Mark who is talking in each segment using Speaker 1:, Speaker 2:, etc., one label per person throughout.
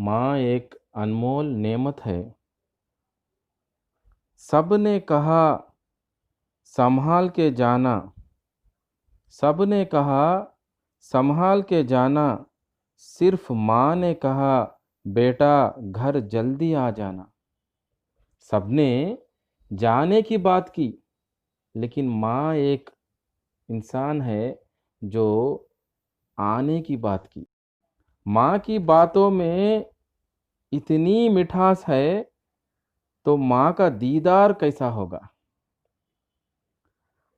Speaker 1: ماں ایک انمول نعمت ہے۔ سب نے کہا سنبھال کے جانا، سب نے کہا سنبھال کے جانا، صرف ماں نے کہا بیٹا گھر جلدی آ جانا۔ سب نے جانے کی بات کی، لیکن ماں ایک انسان ہے جو آنے کی بات کی۔ ماں کی باتوں میں اتنی مٹھاس ہے تو ماں کا دیدار کیسا ہوگا؟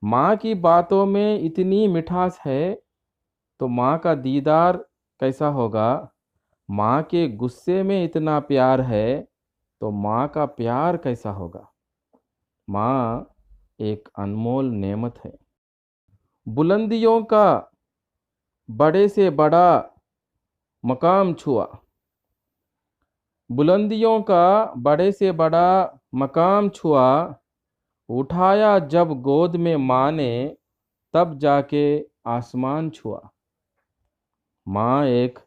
Speaker 1: ماں کی باتوں میں اتنی مٹھاس ہے تو ماں کا دیدار کیسا ہوگا؟ ماں کے غصے میں اتنا پیار ہے تو ماں کا پیار کیسا ہوگا؟ ماں ایک انمول نعمت ہے۔ بلندیوں کا بڑے سے بڑا مقام چھوا، بلندیوں کا بڑے سے بڑا مقام چھوا، اٹھایا جب گود میں ماں نے تب جا کے آسمان چھوا۔ ماں ایک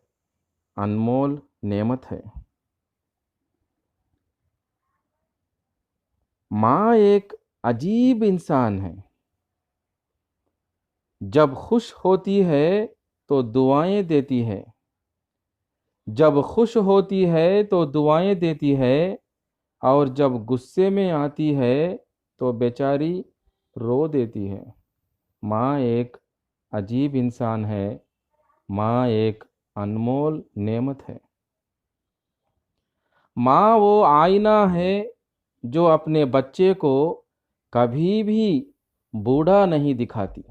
Speaker 1: انمول نعمت ہے۔ ماں ایک عجیب انسان ہے۔ جب خوش ہوتی ہے تو دعائیں دیتی ہے، جب خوش ہوتی ہے تو دعائیں دیتی ہے، اور جب غصے میں آتی ہے تو بیچاری رو دیتی ہے۔ ماں ایک عجیب انسان ہے۔ ماں ایک انمول نعمت ہے۔ ماں وہ آئینہ ہے جو اپنے بچے کو کبھی بھی بوڑھا نہیں دکھاتی۔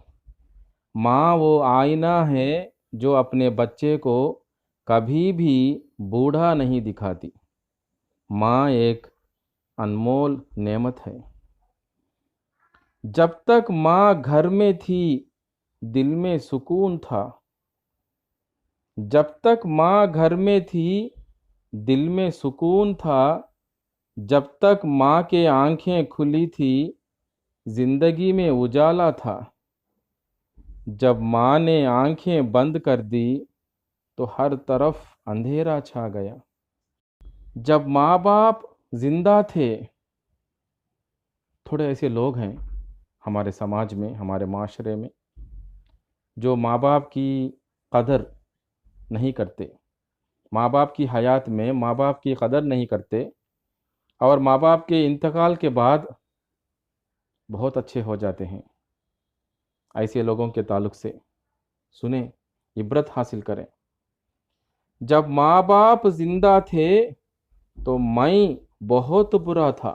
Speaker 1: ماں وہ آئینہ ہے جو اپنے بچے کو کبھی بھی بوڑھا نہیں دکھاتی۔ ماں ایک انمول نعمت ہے۔ جب تک ماں گھر میں تھی دل میں سکون تھا، جب تک ماں گھر میں تھی دل میں سکون تھا، جب تک ماں کے آنکھیں کھلی تھی زندگی میں اجالا تھا۔ جب ماں نے آنکھیں بند کر دی تو ہر طرف اندھیرا چھا گیا۔ جب ماں باپ زندہ تھے، تھوڑے ایسے لوگ ہیں ہمارے سماج میں، ہمارے معاشرے میں، جو ماں باپ کی قدر نہیں کرتے، ماں باپ کی حیات میں ماں باپ کی قدر نہیں کرتے، اور ماں باپ کے انتقال کے بعد بہت اچھے ہو جاتے ہیں۔ ایسے لوگوں کے تعلق سے سنیں، عبرت حاصل کریں۔ جب ماں باپ زندہ تھے تو میں بہت برا تھا۔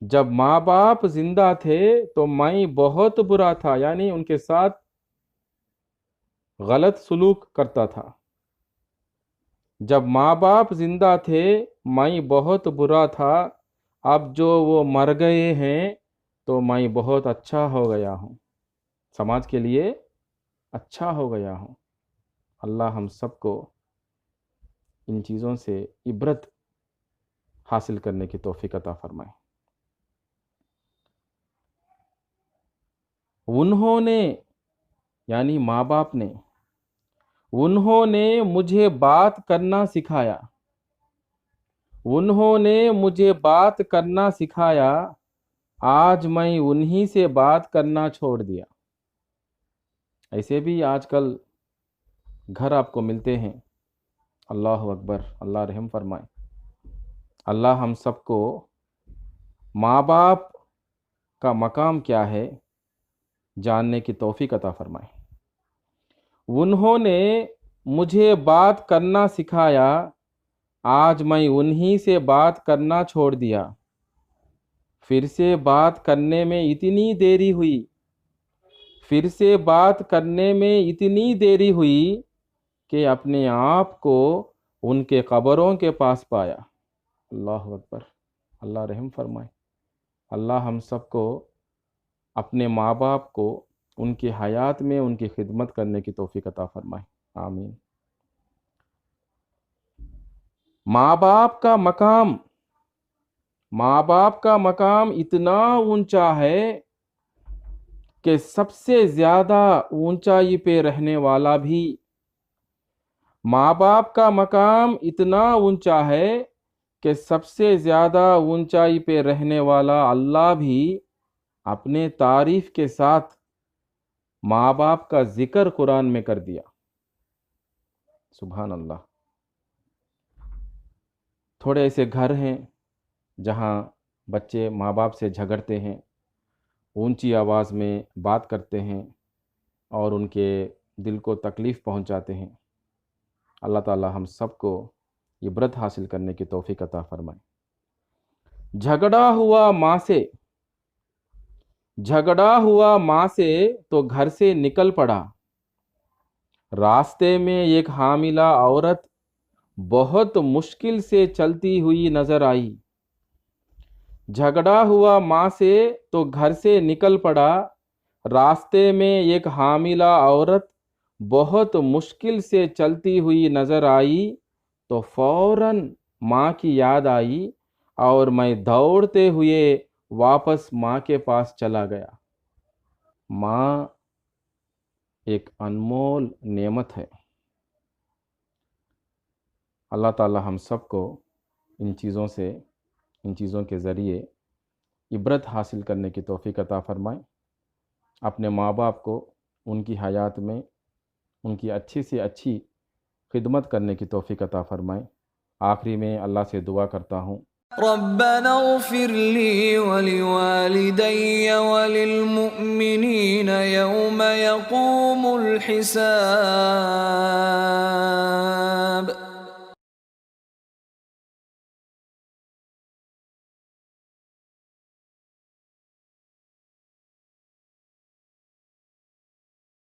Speaker 1: جب ماں باپ زندہ تھے تو میں بہت برا تھا، یعنی ان کے ساتھ غلط سلوک کرتا تھا۔ جب ماں باپ زندہ تھے میں بہت برا تھا، اب جو وہ مر گئے ہیں تو میں بہت اچھا ہو گیا ہوں، سماج کے لیے اچھا ہو گیا ہوں۔ اللہ ہم سب کو ان چیزوں سے عبرت حاصل کرنے کی توفیق عطا فرمائے۔ انہوں نے، یعنی ماں باپ نے، انہوں نے مجھے بات کرنا سکھایا، انہوں نے مجھے بات کرنا سکھایا، آج میں انہی سے بات کرنا چھوڑ دیا۔ ایسے بھی آج کل گھر آپ کو ملتے ہیں۔ اللہ اکبر، اللہ رحم فرمائے۔ اللہ ہم سب کو ماں باپ کا مقام کیا ہے جاننے کی توفیق عطا فرمائے۔ انہوں نے مجھے بات کرنا سکھایا، آج میں انہی سے بات کرنا چھوڑ دیا۔ پھر سے بات کرنے میں اتنی دیری ہوئی، پھر سے بات کرنے میں اتنی دیری ہوئی کہ اپنے آپ کو ان کے قبروں کے پاس پایا۔ اللہ اکبر، اللہ رحم فرمائے۔ اللہ ہم سب کو اپنے ماں باپ کو ان کی حیات میں ان کی خدمت کرنے کی توفیق عطا فرمائے، آمین۔ ماں باپ کا مقام، ماں باپ کا مقام اتنا اونچا ہے کہ سب سے زیادہ اونچائی پہ رہنے والا بھی ماں باپ کا مقام اتنا اونچا ہے کہ سب سے زیادہ اونچائی پہ رہنے والا اللہ بھی اپنے تعریف کے ساتھ ماں باپ کا ذکر قرآن میں کر دیا۔ سبحان اللہ۔ تھوڑے ایسے گھر ہیں جہاں بچے ماں باپ سے جھگڑتے ہیں، اونچی آواز میں بات کرتے ہیں اور ان کے دل کو تکلیف پہنچاتے ہیں۔ اللہ تعالی ہم سب کو عبرت حاصل کرنے کی توفیق عطا فرمائے۔ جھگڑا ہوا ماں سے تو گھر سے نکل پڑا، راستے میں ایک حاملہ عورت بہت مشکل سے چلتی ہوئی نظر آئی۔ جھگڑا ہوا ماں سے تو گھر سے نکل پڑا، راستے میں ایک حاملہ عورت بہت مشکل سے چلتی ہوئی نظر آئی تو فوراً ماں کی یاد آئی اور میں دوڑتے ہوئے واپس ماں کے پاس چلا گیا۔ ماں ایک انمول نعمت ہے۔ اللہ تعالی ہم سب کو ان چیزوں کے ذریعے عبرت حاصل کرنے کی توفیق عطا فرمائے۔ اپنے ماں باپ کو ان کی حیات میں ان کی اچھی سے اچھی خدمت کرنے کی توفیق عطا فرمائے۔ آخری میں اللہ سے دعا کرتا ہوں،
Speaker 2: ربنا اغفر لي ولوالدي وللمؤمنين يوم يقوم الحساب۔